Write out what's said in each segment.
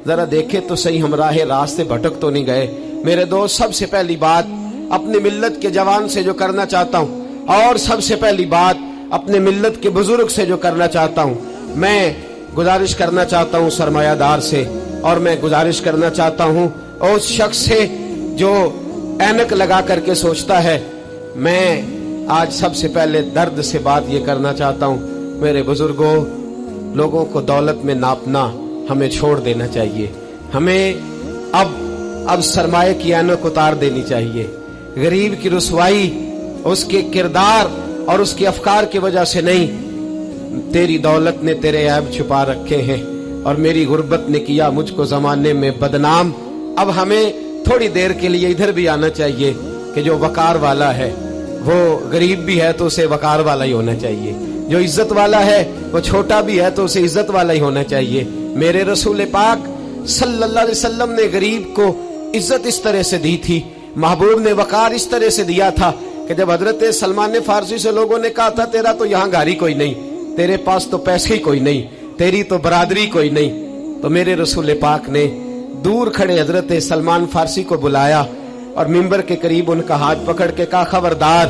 ذرا دیکھے تو صحیح ہم راہ راست سے بھٹک تو نہیں گئے میرے دوست. سب سے پہلی بات اپنی ملت کے جوان سے جو کرنا چاہتا ہوں، اور سب سے پہلی بات اپنے ملت کے بزرگ سے جو کرنا چاہتا ہوں، میں گزارش کرنا چاہتا ہوں سرمایہ دار سے، اور میں گزارش کرنا چاہتا ہوں اس شخص سے جو اینک لگا کر کے سوچتا ہے. میں آج سب سے پہلے درد سے بات یہ کرنا چاہتا ہوں، میرے بزرگوں، لوگوں کو دولت میں ناپنا ہمیں چھوڑ دینا چاہیے. ہمیں اب سرمایہ کی اینک اتار دینی چاہیے. غریب کی رسوائی اس کے کردار اور اس کے افکار کی وجہ سے نہیں، تیری دولت نے تیرے عیب چھپا رکھے ہیں، اور میری غربت نے کیا مجھ کو زمانے میں بدنام. اب ہمیں تھوڑی دیر کے لیے ادھر بھی آنا چاہیے کہ جو وقار والا ہے وہ غریب بھی ہے تو اسے وقار والا ہی ہونا چاہیے، جو عزت والا ہے وہ چھوٹا بھی ہے تو اسے عزت والا ہی ہونا چاہیے. میرے رسول پاک صلی اللہ علیہ وسلم نے غریب کو عزت اس طرح سے دی تھی، محبوب نے وقار اس طرح سے دیا تھا کہ جب حضرت سلمان فارسی سے لوگوں نے کہا تھا تیرا تو یہاں گھر ہی کوئی نہیں، تیرے پاس تو پیسے ہی کوئی نہیں، تیری تو برادری کوئی نہیں، تو میرے رسول پاک نے دور کھڑے حضرت سلمان فارسی کو بلایا اور منبر کے قریب ان کا ہاتھ پکڑ کے کہا خبردار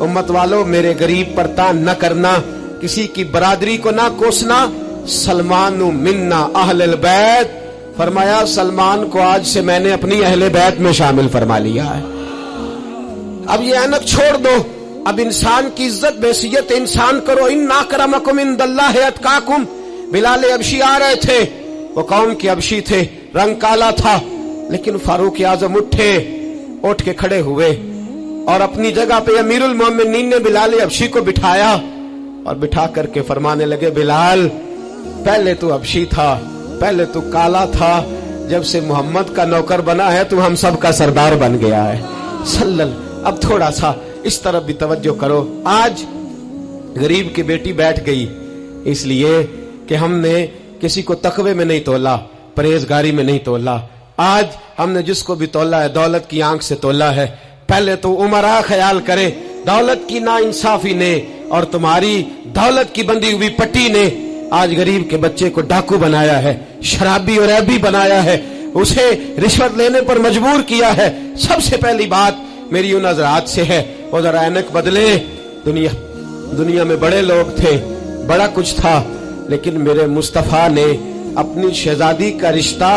امت والو، میرے غریب پر تان نہ کرنا، کسی کی برادری کو نہ کوسنا. سلمان منا اہل البیت، فرمایا سلمان کو آج سے میں نے اپنی اہل بیت میں شامل فرما لیا ہے. اب یہ اینک چھوڑ دو، اب انسان کی عزت بحیثیت انسان کرو. ان اکرمکم عند اللہ اتقاکم. بلال ابشی آ رہے تھے، وہ قوم کے ابشی تھے، رنگ کالا تھا، لیکن فاروق اعظم اٹھ کے کھڑے ہوئے اور اپنی جگہ پہ امیر المومنین نے بلال ابشی کو بٹھایا اور بٹھا کر کے فرمانے لگے بلال، پہلے تو ابشی تھا، پہلے تو کالا تھا، جب سے محمد کا نوکر بنا ہے تو ہم سب کا سردار بن گیا ہے. اب تھوڑا سا اس طرف بھی توجہ کرو. آج غریب کی بیٹی بیٹھ گئی اس لیے کہ ہم نے کسی کو تقوی میں نہیں تولا، پرہیزگاری میں نہیں تولا. آج ہم نے جس کو بھی تولا ہے دولت کی آنکھ سے تولا ہے. پہلے تو عمرہ خیال کرے، دولت کی نا انصافی نے اور تمہاری دولت کی بندی ہوئی پٹی نے آج غریب کے بچے کو ڈاکو بنایا ہے، شرابی اور عیبی بنایا ہے، اسے رشوت لینے پر مجبور کیا ہے. سب سے پہلی بات میری ان حضرات سے ہے، وہ ذرا اینک بدلے. دنیا میں بڑے لوگ تھے، بڑا کچھ تھا، لیکن میرے مصطفیٰ نے اپنی شہزادی کا رشتہ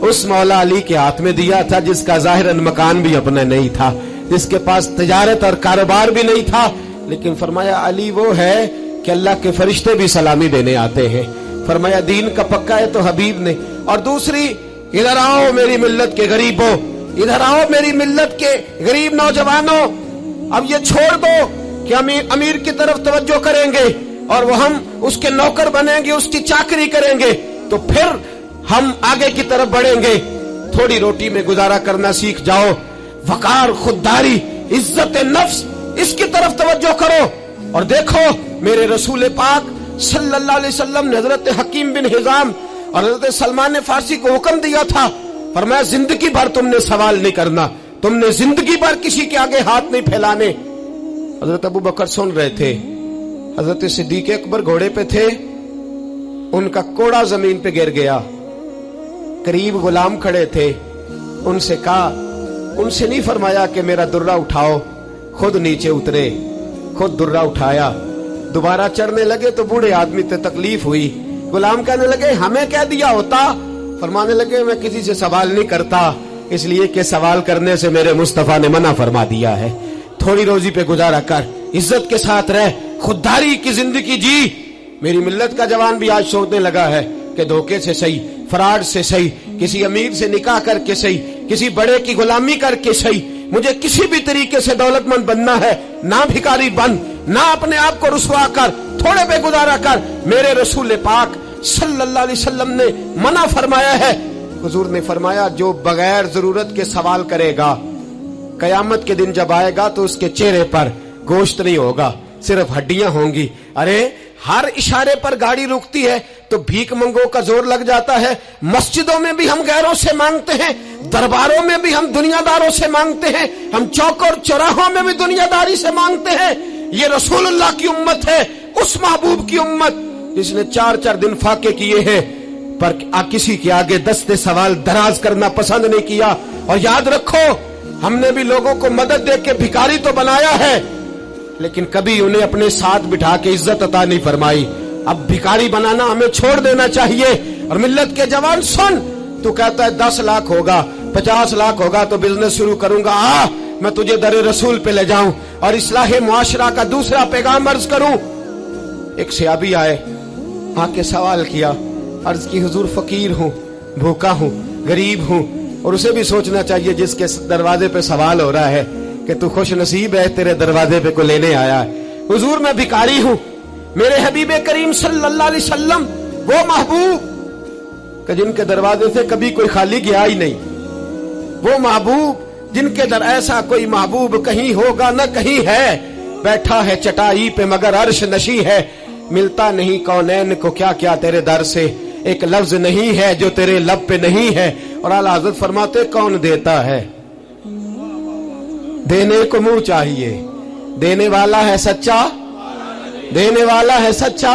اس مولا علی کے ہاتھ میں دیا تھا جس کا ظاہراً مکان بھی اپنا نہیں تھا، جس کے پاس تجارت اور کاروبار بھی نہیں تھا، لیکن فرمایا علی وہ ہے کہ اللہ کے فرشتے بھی سلامی دینے آتے ہیں. فرمایا دین کا پکا ہے تو حبیب نے. اور دوسری، ادھر آؤ میری ملت کے غریبوں، ادھر آؤ میری ملت کے غریب نوجوانوں، اب یہ چھوڑ دو کہ ہم امیر کی طرف توجہ کریں گے اور وہ ہم اس کے نوکر بنیں گے، اس کی چاکری کریں گے تو پھر ہم آگے کی طرف بڑھیں گے. تھوڑی روٹی میں گزارا کرنا سیکھ جاؤ. وقار، خودداری، عزت نفس، اس کی طرف توجہ کرو. اور دیکھو میرے رسول پاک صلی اللہ علیہ وسلم نے حضرت حکیم بن حزام اور حضرت سلمان فارسی کو حکم دیا تھا، فرمایا زندگی بھر تم نے سوال نہیں کرنا، تم نے زندگی بھر کسی کے آگے ہاتھ نہیں پھیلانے. حضرت ابو بکر سن رہے تھے، حضرت صدیق اکبر گھوڑے پہ تھے، ان کا کوڑا زمین پہ گر گیا. قریب غلام کھڑے تھے، ان سے کہا، ان سے نہیں فرمایا کہ میرا درہ اٹھاؤ، خود نیچے اترے، خود درہ اٹھایا. دوبارہ چڑھنے لگے تو بوڑھے آدمی تے تکلیف ہوئی. غلام کہنے لگے ہمیں کہہ دیا ہوتا. فرمانے لگے میں کسی سے سوال نہیں کرتا، اس لیے کہ سوال کرنے سے میرے مصطفیٰ نے منع فرما دیا ہے. تھوڑی روزی پہ گزارا کر، عزت کے ساتھ رہ، خودداری کی زندگی جی. میری ملت کا جوان بھی آج سوچنے لگا ہے کہ دھوکے سے صحیح، فراڈ سے صحیح، کسی امیر سے نکاح کر کے صحیح، کسی بڑے کی غلامی کر کے صحیح، مجھے کسی بھی طریقے سے دولت مند بننا ہے، نہ بھکاری بن، نہ اپنے آپ کو رسوا کر، تھوڑے پہ گزارا کر. میرے رسول پاک صلی اللہ علیہ وسلم نے منع فرمایا ہے. حضور نے فرمایا جو بغیر ضرورت کے سوال کرے گا، قیامت کے دن جب آئے گا تو اس کے چہرے پر گوشت نہیں ہوگا، صرف ہڈیاں ہوں گی. ارے ہر اشارے پر گاڑی رکتی ہے تو بھیک منگوں کا زور لگ جاتا ہے. مسجدوں میں بھی ہم غیروں سے مانگتے ہیں، درباروں میں بھی ہم دنیا داروں سے مانگتے ہیں، ہم چوک اور چوراہوں میں بھی دنیا داری سے مانگتے ہیں. یہ رسول اللہ کی امت ہے، اس محبوب کی امت. जिसने 4-4 दिन फाके किए हैं पर किसी के आगे दस्ते सवाल दराज करना पसंद नहीं किया। और याद रखो, हमने भी लोगों को मदद दे के भिखारी तो बनाया है, लेकिन कभी उन्हें अपने साथ बिठा के इज्जत अता नहीं फरमाई। अब भिखारी बनाना हमें छोड़ देना चाहिए। और मिल्लत के जवान सुन, तू कहता है 10 लाख होगा, 50 लाख होगा तो बिजनेस शुरू करूंगा। मैं तुझे दरे रसूल पे ले जाऊं और इस्लाह मुआशरा का दूसरा पैगाम अर्ज करूं। एक सहाबी आए, आके सवाल किया, अर्ज की हुजूर फकीर हूं, भूखा हूं, गरीब हूं। और उसे भी सोचना चाहिए जिसके दरवाजे पे सवाल हो रहा है कि तू खुश नसीब है, तेरे दरवाजे पे को लेने आया है। हुजूर मैं भिखारी हूं, मेरे हबीबे करीम सल्लल्लाहु अलैहि वसल्लम वो महबूब कि जिनके दरवाजे से कभी कोई खाली गया ही नहीं, वो महबूब जिनके दर ऐसा कोई महबूब कहीं होगा न कहीं है, बैठा है चटाई पे मगर अर्श नशी है, मिलता नहीं कौनैन को क्या क्या तेरे दर से, एक लफ्ज नहीं है जो तेरे लब पे नहीं है। और आला हज़रत फरमाते कौन देता है, देने को मुंह चाहिए, देने वाला है सच्चा, देने वाला है सच्चा।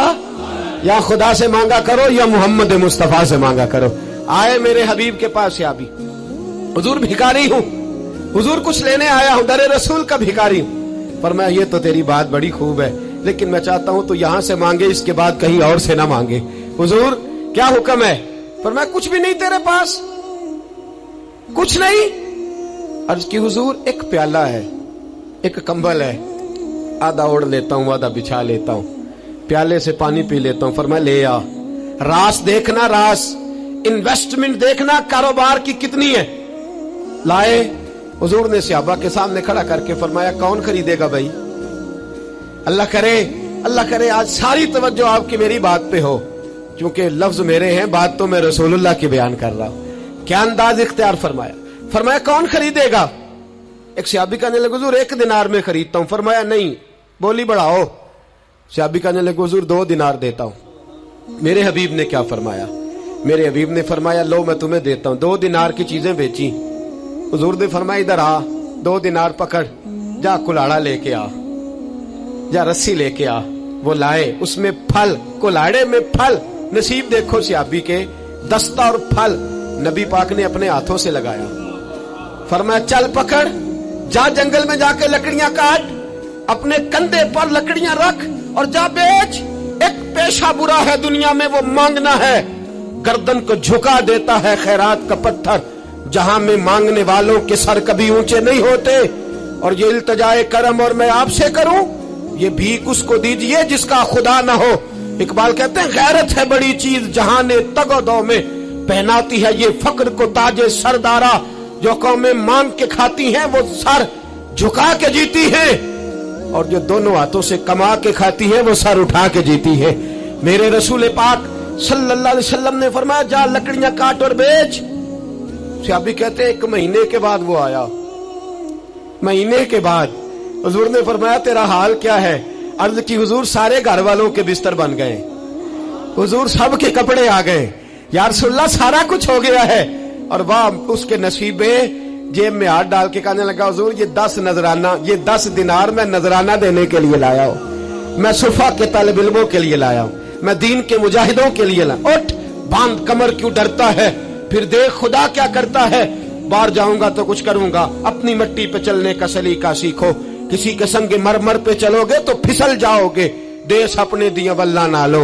या खुदा से मांगा करो या मोहम्मद मुस्तफा से मांगा करो। आए मेरे हबीब के पास याबी, हुजूर भिखारी हूं, हुजूर कुछ लेने आया हूं, दरे रसूल का भिखारी हूं। फरमाया ये तो तेरी बात बड़ी खूब है, लेकिन मैं चाहता हूं तो यहां से मांगे, इसके बाद कहीं और से ना मांगे। हुजूर क्या हुक्म है? फरमाया कुछ भी नहीं तेरे पास, कुछ नहीं। अर्ज की हुजूर एक प्याला है, एक कंबल है, आधा ओढ़ लेता हूं, आधा बिछा लेता हूं, प्याले से पानी पी लेता हूं। फरमाया ले आ, रास देखना, रास इन्वेस्टमेंट देखना कारोबार की कितनी है। लाए, हुजूर ने सहाबा के सामने खड़ा करके फरमाया कौन खरीदेगा भाई? अल्लाह करे आज सारी तवज्जो आपकी मेरी बात पे हो, क्योंकि लफ्ज मेरे हैं, बात तो मैं रसूलुल्लाह की बयान कर रहा हूं। क्या अंदाज इख्तियार फरमाया? फरमाया कौन खरीदेगा? एक सहाबी कहने लगे हुजूर 1 दिनार में खरीदता हूं। फरमाया नहीं, बोली बढ़ाओ। सहाबी कहने लगे हुजूर 2 दिनार देता हूं। मेरे हबीब ने क्या फरमाया? मेरे हबीब ने फरमाया लो मैं तुम्हें देता हूं। 2 दिनार की चीजें बेची। हुजूर ने फरमाया इधर आ, 2 दिनार पकड़, जा कुल्हाड़ा लेके आ, जा रस्सी लेके आ। वो लाए, उसमें फल, कुल्हाड़े में फल। नसीब देखो सहाबी के, दस्ता और फल नबी पाक ने अपने हाथों से लगाया। फरमाया चल पकड़, जा जंगल में जाके लकड़ियां काट, अपने कंधे पर लकड़ियां रख और जा बेच। एक पेशा बुरा है दुनिया में, वो मांगना है। गर्दन को झुका देता है खैरात का पत्थर, जहां में मांगने वालों के सर कभी ऊंचे नहीं होते। और ये इल्तजाए करम और मैं आपसे करूं, ये भीख उसको दीजिए जिसका खुदा ना हो। इकबाल कहते हैं गैरत है बड़ी चीज जहां ने तगोदो में, पहनाती है ये फक्र को ताजे सरदारा। जो कौमें मांग के खाती हैं वो सर झुका के जीती हैं, और जो दोनों हाथों से कमा के खाती है वो सर उठा के जीती है। मेरे रसूल पाक सल्लल्लाहु अलैहि वसल्लम ने फरमाया जा लकड़ियां काट और बेच। सहाबी कहते हैं 1 महीने के बाद वो आया। महीने के बाद हुजूर ने फरमाया तेरा हाल क्या है? अर्ज की हुजूर सारे घर वालों के बिस्तर बन गए, हुजूर सब के कपड़े आ गए, या रसूलल्लाह सारा कुछ हो गया है। और वाह उसके नसीबे, जेब में हाथ डाल के कहने लगा हुजूर ये 10 नजराना, ये 10 दिनार मैं नजराना देने के लिए लाया हूं, मैं सुफा के तालिब इल्मों के लिए लाया हूं, मैं दीन के मुजाहिदों के लिए लाया। उठ बांध कमर, क्यों डरता है? फिर देख खुदा क्या करता है। बाहर जाऊंगा तो कुछ करूंगा, अपनी मिट्टी पे चलने का सलीका सीखो, किसी के संग मरमर पे चलोगे तो फिसल जाओगे। देश अपने दिया वल्ला ना लो,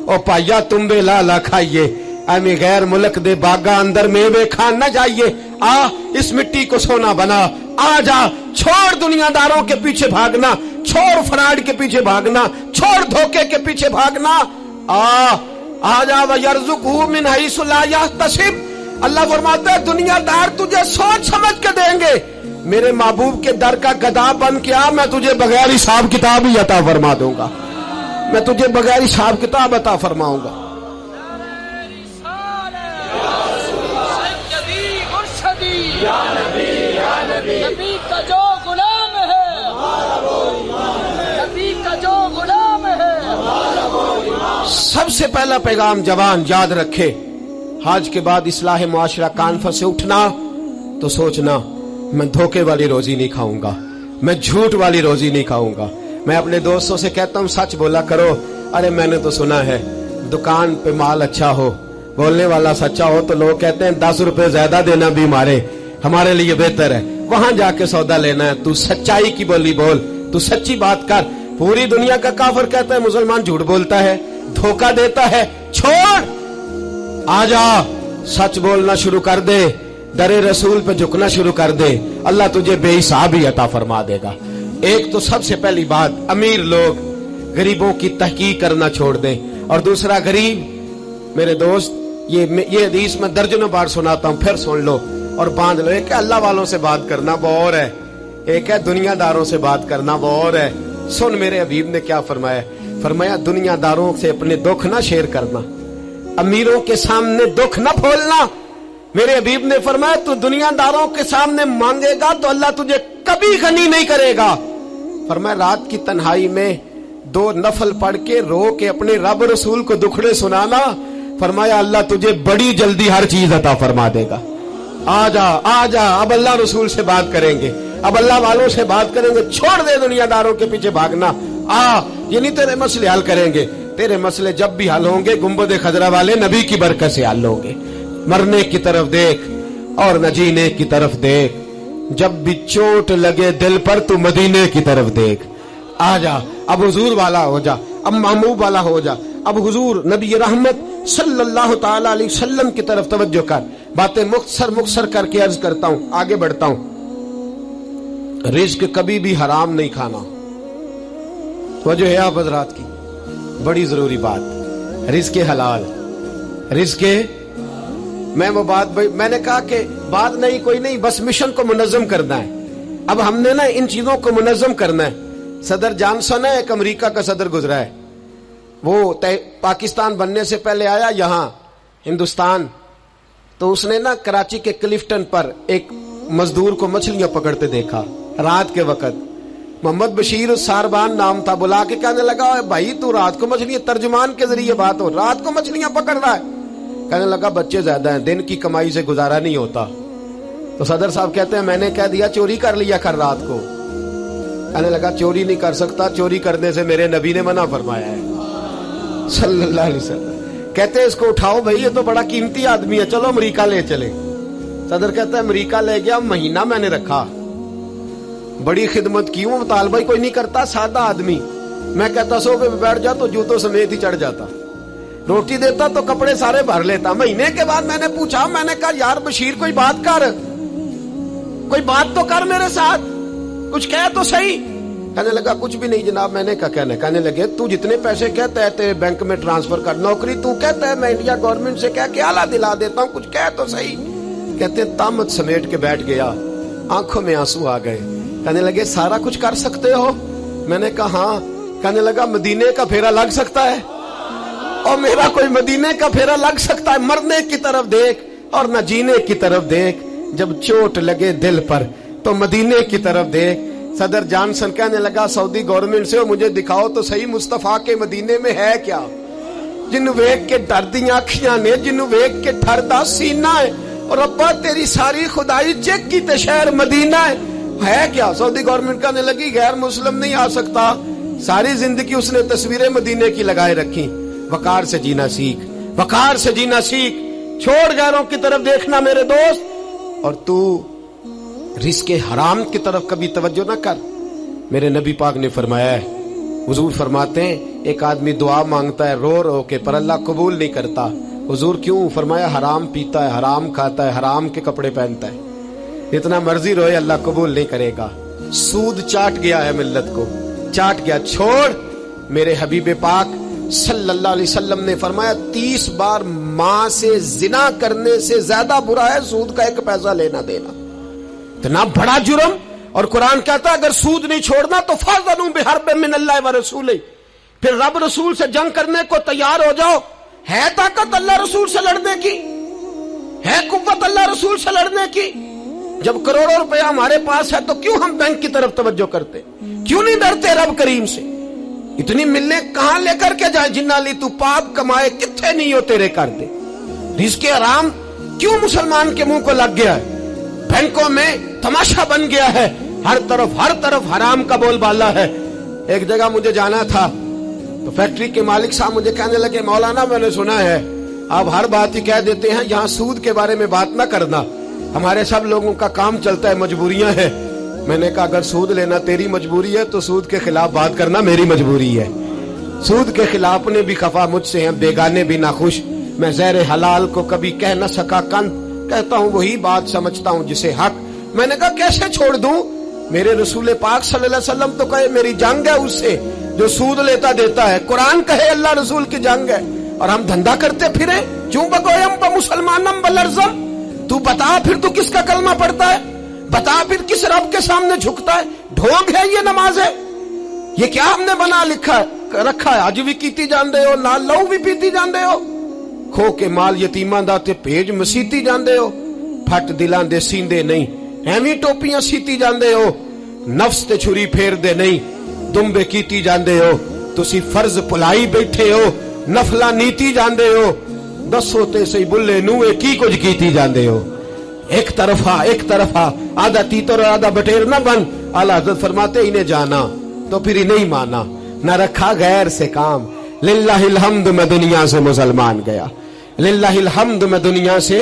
ओ पाइया तुम बे लाला खाइए, आमी गैर मुल्क दे बागा अंदर मेवे खान न जाइए। आ इस मिट्टी को सोना बना, आ जा, छोड़ दुनियादारों के पीछे भागना, छोड़ फ्रॉड के पीछे भागना, छोड़ धोखे के पीछे भागना। आ जा वयरज़ुक़हु मिन हैसु ला यहतसिब। अल्लाह फरमाता है दुनियादार तुझे सोच समझ के देंगे, मेरे महबूब के दर का गदा बन के आ, मैं तुझे बगैर हिसाब किताब ही अता फरमा दूंगा, मैं तुझे बगैर हिसाब किताब अता फरमाऊंगा। नबी का जो गुलाम है, नबी का जो गुलाम है। सबसे पहला पैगाम जवान याद रखे, हाज के बाद इस्लाह मुआशरा कॉन्फ्रेंस से उठना तो सोचना मैं धोखे वाली रोजी नहीं खाऊंगा, मैं झूठ वाली रोजी नहीं खाऊंगा। मैं अपने दोस्तों से कहता हूं सच बोला करो। अरे मैंने तो सुना है दुकान पे माल अच्छा हो, बोलने वाला सच्चा हो, तो लोग कहते हैं 10 रुपए ज्यादा देना भी हमारे लिए बेहतर है, वहां जाके सौदा लेना है। तू सच्चाई की बोली बोल, तू सच्ची बात कर। पूरी दुनिया का काफिर कहता है मुसलमान झूठ बोलता है, धोखा देता है। छोड़, आजा, सच बोलना शुरू कर दे, दरे रसूल पे झुकना शुरू कर दे, अल्लाह तुझे बेहिसाब ही अता फरमा देगा। एक तो सबसे पहली बात, अमीर लोग गरीबों की तहकीक करना छोड़ दें। और दूसरा, गरीब मेरे दोस्त, ये हदीस में दर्जनों बार सुनाता हूं, फिर सुन लो और बांध लो। एक है अल्लाह वालों से बात करना, वो और है, एक है दुनियादारों से बात करना, वो और है। सुन मेरे हबीब ने क्या फरमाया, फरमाया दुनियादारों से अपने दुख ना शेयर करना, अमीरों के सामने दुख ना खोलना। मेरे हबीब ने फरमाया तू दुनियादारों के सामने मांगेगा तो अल्लाह तुझे कभी गनी नहीं करेगा। फरमाया रात की तन्हाई में 2 नफल पढ़ के रो के अपने रब रसूल को दुखड़े सुनाना, फरमाया अल्लाह तुझे बड़ी जल्दी हर चीज अता फरमा देगा। आजा आजा, अब अल्लाह रसूल से बात करेंगे, अब अल्लाह वालों से बात करेंगे। छोड़ दे दुनियादारों के पीछे भागना। ये नहीं तेरे मसले हल करेंगे, तेरे मसले जब भी हल होंगे गुंबद खजरा वाले नबी की बरकत से हल होंगे। मरने की तरफ देख और न जीने की तरफ देख, जब भी चोट लगे दिल पर तू मदीने की तरफ देख। आजा, अब हुजूर वाला हो जा, अब महबूब वाला हो जा, अब हुजूर नबी रहमत सल्लल्लाहु ताला अलैहि वसल्लम की तरफ तवज्जो कर। बातें मुख्तसर करके अर्ज करता हूं, आगे बढ़ता हूं। रिज्क कभी भी हराम नहीं खाना, वजह है आप हजरात की बड़ी जरूरी बात, रिज्क हलाल, रिज्क। मैं वो बात मैंने कहा कि बात नहीं कोई नहीं, बस मिशन को मुनज़्ज़म करना है। अब हमने ना इन चीजों को मुनज़्ज़म करना है। सदर जॉनसन है, एक अमेरिका का सदर गुजरा है, वो पाकिस्तान बनने से पहले आया यहाँ हिंदुस्तान, तो उसने ना कराची के क्लिफ्टन पर एक मजदूर को मछलियां पकड़ते देखा रात के वक्त। मोहम्मद बशीर सारबान नाम था, बुला के कहने लगा भाई तू रात को मछलियां, तर्जुमान के जरिए बात हो, रात को मछलियां पकड़ रहा है। कहने लगा बच्चे ज्यादा हैं, दिन की कमाई से गुजारा नहीं होता। तो सदर साहब कहते हैं मैंने कह दिया चोरी कर लिया कर रात को। कहने लगा चोरी नहीं कर सकता, चोरी करने से मेरे नबी ने मना फरमाया है सल्लल्लाहु अलैहि वसल्लम। कहते हैं इसको उठाओ भाई, ये तो बड़ा कीमती आदमी है, चलो अमेरिका ले चले। सदर कहता है अमेरिका ले गया, महीना मैंने रखा, बड़ी खिदमत की, वो मुतालबा कोई नहीं करता, सादा आदमी। मैं कहता सोफे पे बैठ जा तो जूतों समेत ही चढ़ जाता, रोटी देता तो कपड़े सारे भर लेता। महीने के बाद मैंने पूछा, मैंने कहा यार बशीर कोई बात कर, कोई बात तो कर मेरे साथ, कुछ कह तो सही। कहने लगा कुछ भी नहीं जनाब। मैंने कहा कहने लगे तू जितने पैसे कहता है तेरे बैंक में ट्रांसफर कर, नौकरी तू कहता है मैं इंडिया गवर्नमेंट से कह के आला दिला देता हूँ, कुछ कह तो सही। कहते तामत समेट के बैठ गया, आंखों में आंसू आ गए। कहने लगे सारा कुछ कर सकते हो? मैंने कहा हाँ। कहने लगा मदीने का फेरा लग सकता है? और मेरा कोई मदीने का फेरा लग सकता है? मरने की तरफ देख और न जीने की तरफ देख, जब चोट लगे दिल पर तो मदीने की तरफ देख। सदर जॉनसन कहने लगा सऊदी गवर्नमेंट से मुझे दिखाओ तो सही मुस्तफा के मदीने में है क्या, जिन्हों वेख के डर दी अखियां ने, जिन्हों वेख के ठरदा सीना है, और अब्बा तेरी सारी खुदाई चेक की ते शहर मदीना है क्या? सऊदी गवर्नमेंट कहने लगी गैर मुस्लिम नहीं आ सकता। सारी जिंदगी उसने तस्वीरें मदीने की लगाए रखी। वकार से जीना सीख, वकार से जीना सीख, छोड़ गैरों की तरफ देखना मेरे दोस्त, और तू रिस्क हराम की तरफ कभी तवज्जो ना कर। मेरे नबी पाक ने फरमाया है, हुजूर फरमाते हैं एक आदमी दुआ मांगता है रो रो के, पर अल्लाह कबूल नहीं करता। हुजूर क्यों? फरमाया हराम पीता है, हराम खाता है, हराम के कपड़े पहनता है, इतना मर्जी रोए अल्लाह कबूल नहीं करेगा। सूद चाट गया है, मिल्लत को चाट गया। छोड़। मेरे हबीब पाक सल्लल्लाहु अलैहि वसल्लम ने फरमाया 30 बार मां से जिना करने से ज्यादा बुरा है सूद का 1 पैसा लेना देना, इतना बड़ा जुर्म। और कुरान कहता है अगर सूद नहीं छोड़ना तो फज़नु बिहर्बिन मिनल्लाहि व रसूलिही, फिर रब रसूल से जंग करने को तैयार हो जाओ। है ताकत अल्लाह रसूल से लड़ने की, है कुव्वत अल्लाह रसूल से लड़ने की। जब करोड़ों रुपया हमारे पास है तो क्यों हम बैंक की तरफ तवज्जो करते? क्यों नहीं डरते रब करीम से? इतनी मिलने कहां लेकर के जाए? जिन्ना ली तू पाप कमाए कितने नहीं हो तेरे कर दे। रिज़्क़ हराम क्यों मुसलमान के मुंह को लग गया है? बैंकों में तमाशा बन गया है, हर तरफ हराम का बोलबाला है। एक जगह मुझे जाना था, तो फैक्ट्री के मालिक साहब मुझे कहने लगे, मौलाना मैंने सुना है आप हर बात ही कह देते हैं, यहाँ सूद के बारे में बात ना करना, हमारे सब लोगों का काम चलता है, मजबूरियां हैं। मैंने कहा अगर सूद लेना तेरी मजबूरी है तो सूद के खिलाफ बात करना मेरी मजबूरी है। सूद के खिलाफ ने भी खफा मुझसे हैं, बेगाने भी नाखुश। मैं ज़हर हलाल को कभी कह न सका कंद, कहता हूँ वही बात समझता हूँ जिसे हक। मैंने कहा कैसे छोड़ दूं, मेरे रसूल पाक सल्लल्लाहु अलैहि वसल्लम तो कहे मेरी जंग है उससे जो सूद लेता देता है, कुरान कहे अल्लाह रसूल की जंग है, और हम धंधा करते फिरे। क्यों बगोयम ब मुसलमानम बलरजम, तू बता फिर तू किसका कलमा पढ़ता है, बता फिर किस रब के सामने झुकता है। ढोंग है ये नमाज है, ये क्या हमने बना लिखा रखा है। अज भी कीती जांदे हो, नाल लहू भी पीती जांदे हो, खो के माल यतीमां दा ते भेज मसीती जांदे हो, फट दिलां दे सींदे नहीं, एवें टोपियां सीती जांदे हो, नफ्स ते छुरी फेरदे नहीं, दुंबे कीती जांदे हो, तुसी फर्ज भुलाई बैठे हो, नफला नीती जांदे हो, दसो ते सही बुल्ले नूए की कुछ कीती जांदे हो। एक तरफा आधा तीतर और आधा बटेर न बन। आला हज़रत फरमाते इन्हें जाना तो फिर इन्हें ही माना, न रखा गैर से काम। लिल्लाहिल हम्द मैं दुनिया से मुसलमान गया, लिल्लाहिल हम्द मैं दुनिया से।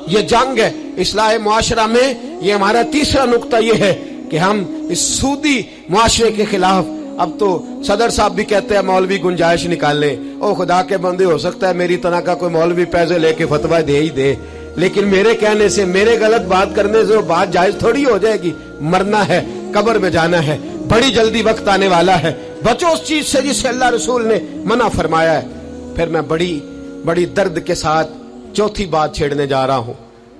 ये जंग है इस्लाह मुआशरा में, ये हमारा तीसरा नुक्ता ये है कि हम इस सूदी मुआशरे के खिलाफ। अब तो सदर साहब भी कहते हैं मौलवी गुंजाइश निकाले। ओ खुदा के बंदे, हो सकता है मेरी तरह का कोई मौलवी पैसे लेके फतवा दे ही दे, लेकिन मेरे कहने से, मेरे गलत बात करने से वो बात जायज थोड़ी हो जाएगी। मरना है, कब्र में जाना है, बड़ी जल्दी वक्त आने वाला है। बचो उस चीज से जिसे अल्लाह रसूल ने मना फरमाया है। फिर मैं बड़ी दर्द के साथ चौथी बात छेड़ने जा रहा हूं,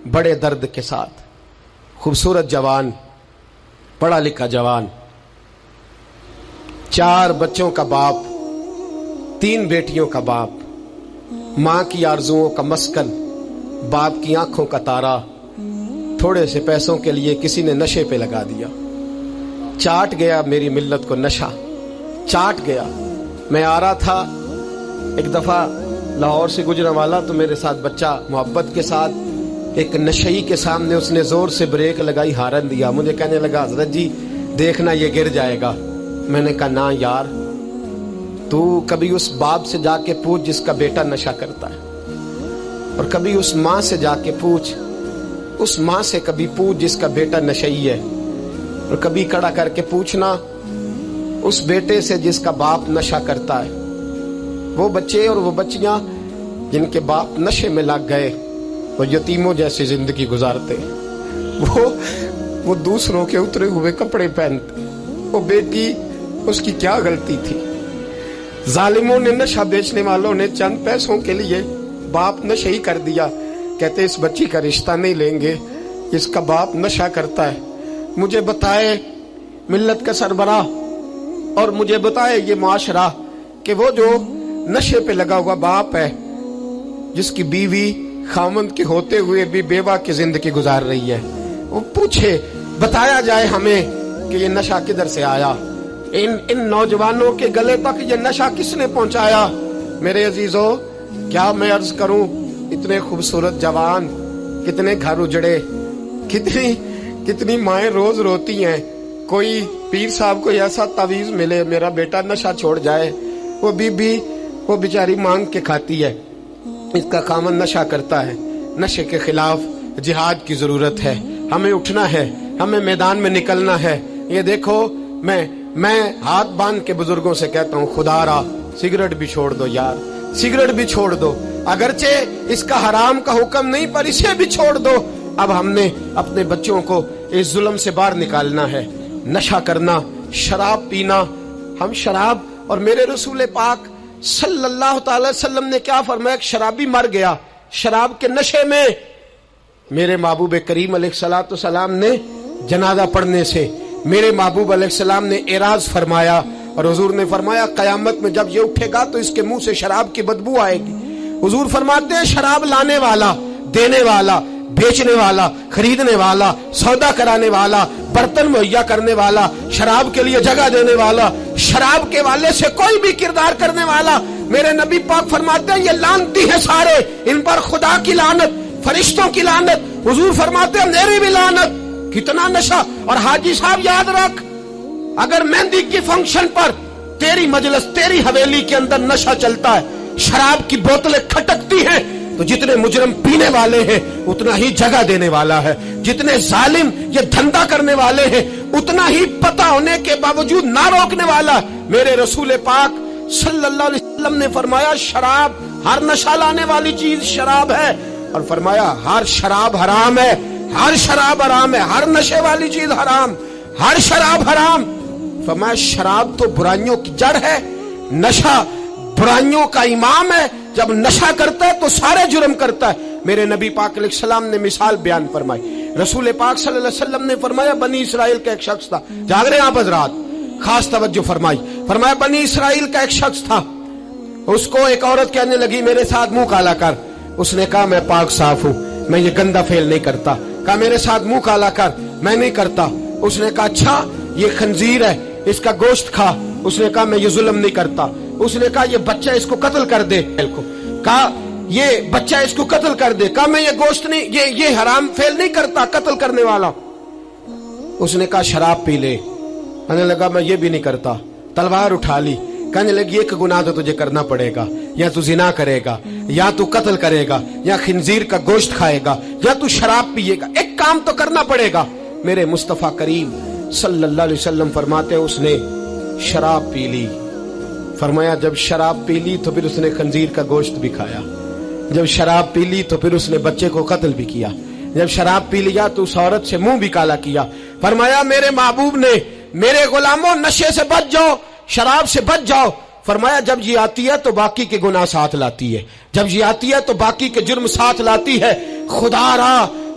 बड़े दर्द के साथ। खूबसूरत जवान, पढ़ा लिखा जवान, 4 बच्चों का बाप, 3 बेटियों का बाप, मां की आरजुओं का मस्कन, बाप की आंखों का तारा, थोड़े से पैसों के लिए किसी ने नशे पे लगा दिया। चाट गया मेरी मिल्लत को नशा, चाट गया। मैं आ रहा था एक दफा लाहौर से गुजरने वाला, तो मेरे साथ बच्चा मोहब्बत के साथ एक नशई के सामने उसने जोर से ब्रेक लगाई, हारन दिया। मुझे कहने लगा हजरत जी देखना ये गिर जाएगा। मैंने कहा ना यार, तू कभी उस बाप से जाके पूछ जिसका बेटा नशा करता है, और कभी उस माँ से जाके पूछ, उस माँ से कभी पूछ जिसका बेटा नशई है, और कभी खड़ा करके पूछना उस बेटे से जिसका बाप नशा करता है। वो बच्चे और वो बच्चियां जिनके बाप नशे में लग गए, वो यतीमों जैसी जिंदगी गुजारते, वो दूसरों के उतरे हुए कपड़े पहनते। वो बेटी, उसकी क्या गलती थी? जालिमों ने, नशा बेचने वालों ने चंद पैसों के लिए बाप नशा ही कर दिया। कहते इस बच्ची का रिश्ता नहीं लेंगे, इसका बाप नशा करता है। मुझे बताए मिल्लत का सरबराह, और मुझे बताए ये मुआशरा कि वो जो नशे पे लगा हुआ बाप है, जिसकी बीवी खामंद के होते हुए भी बेवा की जिंदगी गुजार रही है, वो पूछे, बताया जाए हमें कि ये नशा किधर से आया, इन नौजवानों के गले तक ये नशा किसने पहुंचाया। मेरे अजीजों, क्या मैं अर्ज करूं, इतने खूबसूरत जवान, कितने घर उजड़े, कितनी माएं रोज रोती हैं। कोई पीर साहब को ऐसा तावीज मिले मेरा बेटा नशा छोड़ जाए, वो बीबी वो बेचारी मांग के खाती है, इसका खामन नशा करता है। नशे के खिलाफ जिहाद की जरूरत है, हमें उठना है, हमें मैदान में निकलना है। ये देखो, मैं हाथ बांध के बुजुर्गों से कहता हूँ, खुदारा सिगरेट भी छोड़ दो यार, सिगरेट भी छोड़ दो, अगरचे इसका हराम का हुक्म नहीं पर इसे भी छोड़ दो। अब हमने अपने बच्चों को इस जुल्म से बाहर निकालना है। नशा करना, शराब पीना, हम शराब, और मेरे रसूल पाक सल्लल्लाहु अलैहि वसल्लम ने क्या फरमाया, शराबी मर गया शराब के नशे में। मेरे महबूब करीम अलैहिस्सलातु वस्सलाम ने जनाजा पढ़ने से मेरे महबूब अलैहिस्सलाम ने एराज फरमाया, और हुजूर ने फरमाया कयामत में जब ये उठेगा तो इसके मुंह से शराब की बदबू आएगी। हुजूर फरमाते हैं शराब लाने वाला, देने वाला, बेचने वाला, खरीदने वाला, सौदा कराने वाला, बर्तन मुहैया करने वाला, शराब के लिए जगह देने वाला, शराब के वाले से कोई भी किरदार करने वाला, मेरे नबी पाक फरमाते हैं ये लानती है सारे, इन पर खुदा की लानत, फरिश्तों की लानत, हुजूर फरमाते हैं मेरी भी लानत। कितना नशा। और हाजी साहब याद रख, अगर मेहंदी की फंक्शन पर तेरी मजलिस, तेरी हवेली के अंदर नशा चलता है, शराब की बोतलें खटकती हैं, तो जितने मुजरम पीने वाले हैं उतना ही जगह देने वाला है, जितने जालिम ये धंधा करने वाले हैं उतना ही पता होने के बावजूद ना रोकने वाला। मेरे रसूल पाक सल्लल्लाहु अलैहि वसल्लम ने फरमाया शराब, हर नशा लाने वाली चीज शराब है, और फरमाया हर शराब हराम है, हर शराब हराम है, हर नशे वाली चीज हराम, हर शराब हराम। फरमाया शराब तो बुराइयों की जड़ है, नशा बुराइयों का इमाम है, जब नशा करता है तो सारे जुर्म करता है। मेरे नबी पाक अलैहि सलाम ने मिसाल बयान फरमाई। रसूल पाक सल्लल्लाहु अलैहि वसल्लम ने फरमाया बनी इसराइल का एक शख्स था, जाग रहे हैं आप हजरात, खास तवज्जो फरमाई। फरमाया बनी इसराइल का एक शख्स था, उसको एक औरत कहने लगी मेरे साथ मुंह काला कर। उसने कहा मैं पाक साफ हूं, मैं ये गंदा फेल नहीं करता। कहा मेरे साथ मुंह काला कर, मैं नहीं करता। उसने कहा अच्छा ये खंजीर है, इसका गोश्त खा। उसने कहा मैं ये जुल्म नहीं करता। उसने कहा ये बच्चा इसको कत्ल कर दे। कहा ये बच्चा इसको कत्ल कर दे। कहा मैं ये गोश्त नहीं, ये हराम फेल नहीं करता, कत्ल करने वाला। उसने कहा शराब पी ले। कहने लगा मैं ये भी नहीं करता। तलवार उठा ली, कहने लगी एक गुनाह तो तुझे करना पड़ेगा, या तू जिना करेगा, या तू कत्ल करेगा, या खिंजीर का गोश्त खाएगा, या तू शराब पिएगा, एक काम तो करना पड़ेगा। मेरे मुस्तफा करीम सल्लल्लाहु अलैहि वसल्लम फरमाते उसने शराब पी ली। फरमाया जब शराब पी ली तो फिर उसने खंजीर का गोश्त भी खाया, जब शराब पी ली तो फिर उसने बच्चे को कत्ल भी किया, जब शराब पी लिया तो उस औरत से मुंह भी काला किया। फरमाया मेरे महबूब ने मेरे गुलामों नशे से बच जाओ, शराब से बच जाओ। फरमाया जब ये आती है तो बाकी के गुनाह साथ लाती है, जब ये आती है तो बाकी के जुर्म साथ लाती है।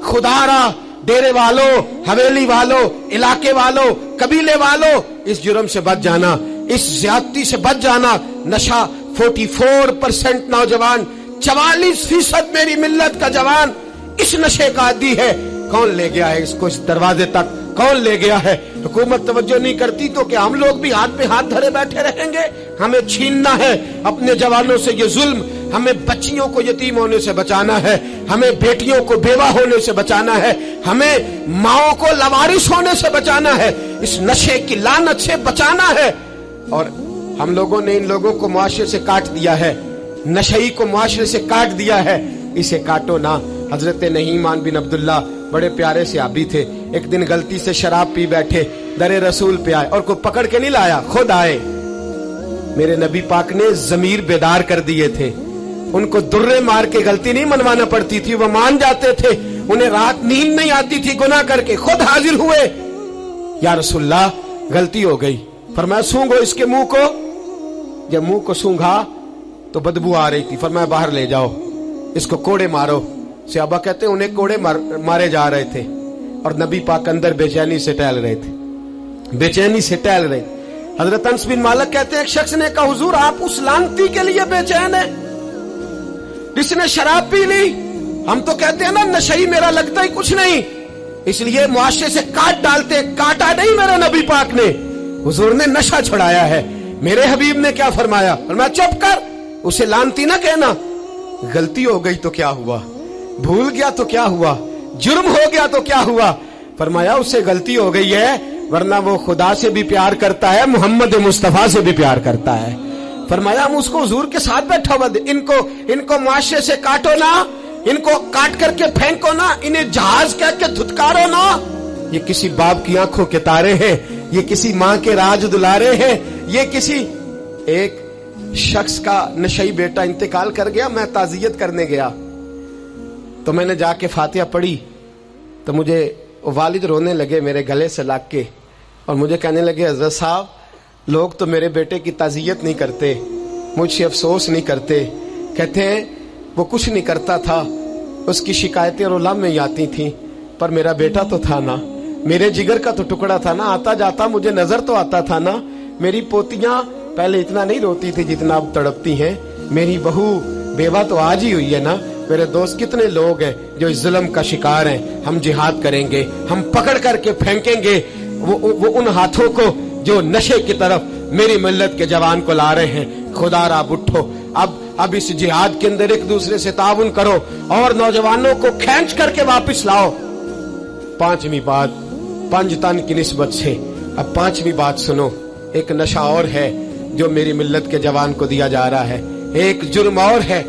खुदारा डेरे वालों, हवेली वालों, इलाके वालों, कबीले वालों, इस जुर्म से बच जाना, इस ज्यादती से बच जाना। नशा 44% नौजवान, 44% मेरी मिल्लत का जवान इस नशे का आदी है। कौन ले गया है इसको इस दरवाजे तक, कौन ले गया है? हुकूमत तवज्जो नहीं करती तो क्या हम लोग भी हाथ पे हाथ धरे बैठे रहेंगे? हमें छीनना है अपने जवानों से ये जुल्म, हमें बच्चियों को यतीम होने से बचाना है, हमें बेटियों को बेवा होने से बचाना है, हमें माओं को लवारिस होने से बचाना है, इस नशे की लानत से बचाना है। और हम लोगों ने इन लोगों को मुआशरे से काट दिया है, नशई को मुआशरे से काट दिया है, इसे काटो ना। हजरत नहीमान बिन अब्दुल्ला बड़े प्यारे से आबी थे, एक दिन गलती से शराब पी बैठे, दरे रसूल पे आए और कोई पकड़ के नहीं लाया, खुद आए। मेरे नबी पाक ने जमीर बेदार कर दिए थे, उनको दुर्रे मार के गलती नहीं मनवाना पड़ती थी, वो मान जाते थे। उन्हें रात नींद नहीं आती थी गुनाह करके, खुद हाजिर हुए, या रसूलल्लाह गलती हो गई। फरमाया सूंघो इसके मुंह को। जब मुंह को सूंघा तो बदबू आ रही थी। फरमाया बाहर ले जाओ, इसको कोड़े मारो। सहाबा कहते उन्हें कोड़े मारे जा रहे थे और नबी पाक अंदर बेचैनी से टहल रहे थे, बेचैनी से टहल रहे। हजरत अनस बिन मालिक कहते एक शख्स ने कहा हुजूर आप उस लानती के लिए बेचैन है जिसने शराब पी ली? हम तो कहते हैं ना नशई मेरा लगता ही कुछ नहीं, इसलिए मुआशरे से काट डालते। काटा नहीं मेरे नबी पाक ने, हुजूर ने नशा छुड़ाया है। मेरे हबीब ने क्या फरमाया? फरमाया चुप कर, उसे लानती ना कहना। गलती हो गई तो क्या हुआ, भूल गया तो क्या हुआ, जुर्म हो गया तो क्या हुआ? फरमाया उससे गलती हो गई है, वरना वो खुदा से भी प्यार करता है, मोहम्मद मुस्तफा से भी प्यार करता है। फरमाया हम उसको हुजूर के साथ बैठा हुआ, इनको मुआशरे से काटो ना, इनको काट करके फेंको ना, इन्हें जहाज कह के धुतकारो ना। ये किसी बाप की आंखों के तारे हैं, ये किसी माँ के राज दुलारे हैं, ये किसी एक शख्स का नशई बेटा इंतकाल कर गया। मैं ताजियत करने गया तो मैंने जाके फातिहा पढ़ी तो मुझे वालिद रोने लगे मेरे गले से लाग के, और मुझे कहने लगे हजरत साहब लोग तो मेरे बेटे की ताजियत नहीं करते, मुझसे अफसोस नहीं करते, कहते हैं वो कुछ नहीं करता था, उसकी शिकायतें रोला में ही आती थी, पर मेरा बेटा तो था ना, मेरे जिगर का तो टुकड़ा था ना, आता जाता मुझे नजर तो आता था ना। मेरी पोतियां पहले इतना नहीं रोती थी जितना अब तड़पती हैं, मेरी बहू बेवा तो आज ही हुई है ना। मेरे दोस्त कितने लोग हैं जो इस जुल्म का शिकार हैं। हम जिहाद करेंगे, हम पकड़ करके फेंकेंगे वो उन हाथों को जो नशे की तरफ मेरी मिल्लत के जवान को ला रहे हैं। खुदारा उठो, अब इस जिहाद के अंदर एक दूसरे से ताउन करो और नौजवानों को खींच करके वापस लाओ। पांचवी बात पंजतन की निस्बत से, अब पांचवी बात सुनो। एक नशा और है जो मेरी मिल्लत के जवान को दिया जा रहा है। एक जुर्म और है,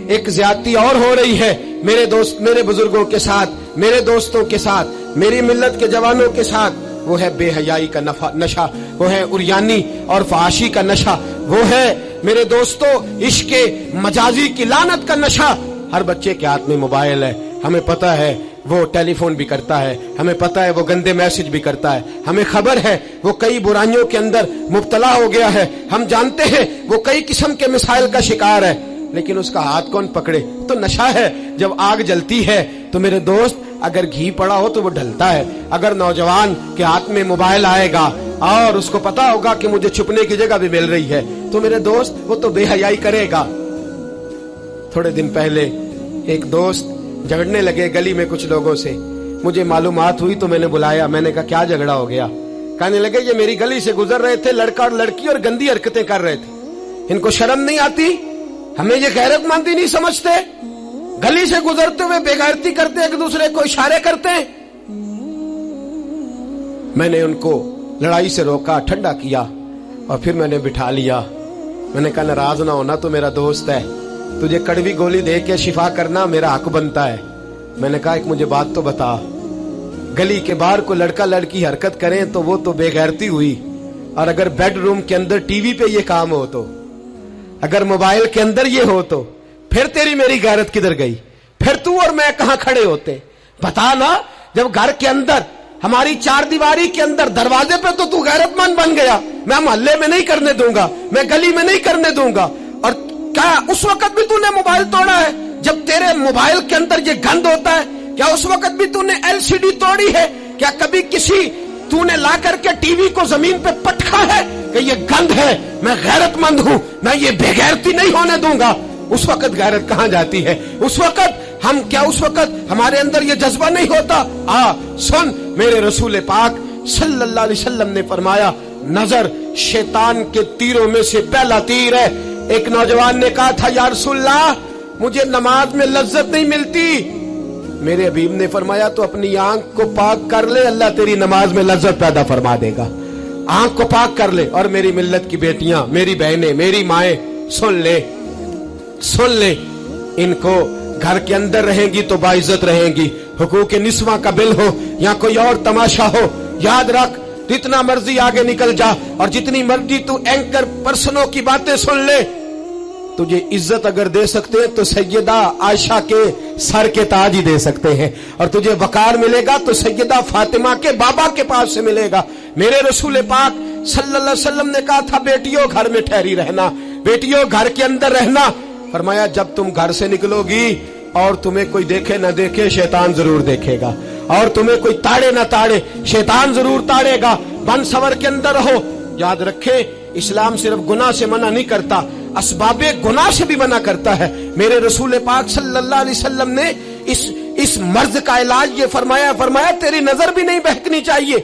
एक ज्यादती और हो रही है मेरे दोस्त, मेरे बुजुर्गों के साथ, मेरे दोस्तों के साथ, मेरी मिल्लत के जवानों के साथ। वो है बेहयाई का नशा, वो है उरियानी और फहाशी का नशा, वो है मेरे दोस्तों इश्के मजाजी की लानत का नशा। हर बच्चे के हाथ में मोबाइल है, हमें पता है वो टेलीफोन भी करता है, हमें पता है वो गंदे मैसेज भी करता है, हमें खबर है वो कई बुराइयों के अंदर मुब्तला हो गया है, हम जानते हैं वो कई किस्म के मिसाइल का शिकार है, लेकिन उसका हाथ कौन पकड़े? तो नशा है। जब आग जलती है तो मेरे दोस्त अगर घी पड़ा हो तो वो ढलता है। अगर नौजवान के हाथ में मोबाइल आएगा और उसको पता होगा कि मुझे छुपने की जगह भी मिल रही है, तो मेरे दोस्त वो तो बेहयाई करेगा। थोड़े दिन पहले एक दोस्त झगड़ने लगे गली में कुछ लोगों से, मुझे मालूमात हुई तो मैंने बुलाया, मैंने कहा क्या झगड़ा हो गया? कहने लगे ये मेरी गली से गुजर रहे थे लड़का और लड़की और गंदी हरकतें कर रहे थे, इनको शर्म नहीं आती? हमें ये गैरतमंदी नहीं समझते? गली से गुजरते हुए बेगैरती करते, एक दूसरे को इशारे करते। मैंने उनको लड़ाई से रोका, ठंडा किया और फिर मैंने बिठा लिया। मैंने कहा नाराज ना होना, तो मेरा दोस्त है, तुझे कड़वी गोली दे के शिफा करना मेरा हक बनता है। मैंने कहा एक मुझे बात तो बता, गली के बाहर को लड़का लड़की हरकत करें तो वो तो बेगैरती हुई, और अगर बेडरूम के अंदर टीवी पे ये काम हो तो, अगर मोबाइल के अंदर ये हो तो फिर तेरी मेरी गैरत किधर गई? फिर तू और मैं कहां खड़े होते? बता ना। जब घर के अंदर हमारी चार दीवारी के अंदर दरवाजे पे तो तू गैरतमंद बन गया, मैं मोहल्ले में नहीं करने दूंगा, मैं गली में नहीं करने दूंगा। और क्या उस वक्त भी तूने मोबाइल तोड़ा है जब तेरे मोबाइल के अंदर ये गंद होता है? क्या उस वक्त भी तूने एलसीडी तोड़ी है? क्या कभी किसी तूने ला करके टीवी को जमीन पे पटका है कि ये गंद है, मैं गैरतमंद हूं, मैं ये बेगैरती नहीं होने दूंगा? उस वक्त गैरत कहां जाती है? उस वक्त हम क्या, उस वक्त हमारे अंदर ये जज्बा नहीं होता? सुन, मेरे रसूल पाक सल्लल्लाहु अलैहि वसल्लम ने फरमाया नजर शैतान के तीरों में से पहला तीर है। एक नौजवान ने कहा था या रसूलल्लाह मुझे नमाज में लज्जत नहीं मिलती। मेरे हबीब ने फरमाया तो अपनी आंख को पाक कर ले, अल्लाह तेरी नमाज में लज्जत पैदा फरमा देगा। आंख को पाक कर ले। और मेरी मिल्लत की बेटियां, मेरी बहनें, मेरी माएं, सुन ले, सुन ले, इनको घर के अंदर रहेंगी तो बाइज्जत रहेंगी। हुकूक निस्वा का बिल हो या कोई और तमाशा हो, याद रख जितना मर्जी आगे निकल जा और जितनी मर्जी तू एंकर पर्सनों की बातें सुन ले, तुझे इज्जत अगर दे सकते हैं तो सैयदा आयशा के सर के ताज ही दे सकते हैं, और तुझे वकार मिलेगा तो सैयदा फातिमा के बाबा के पास से मिलेगा। मेरे रसूल पाक सल्लल्लाहु अलैहि वसल्लम ने कहा था बेटियों घर में ठहरी रहना, बेटियों घर के अंदर रहना। फरमाया जब तुम घर से निकलोगी और तुम्हें कोई देखे ना देखे शैतान जरूर देखेगा, और तुम्हें कोई ताड़े ना ताड़े शैतान जरूर ताड़ेगा। बन सवर के अंदर रहो। याद रखे इस्लाम सिर्फ गुनाह से मना नहीं करता, असबाबे गुनाह से भी मना करता है। मेरे रसूल पाक सल्लल्लाहु अलैहि वसल्लम ने इस मर्ज का इलाज ये फरमाया तेरी नजर भी नहीं बहकनी चाहिए।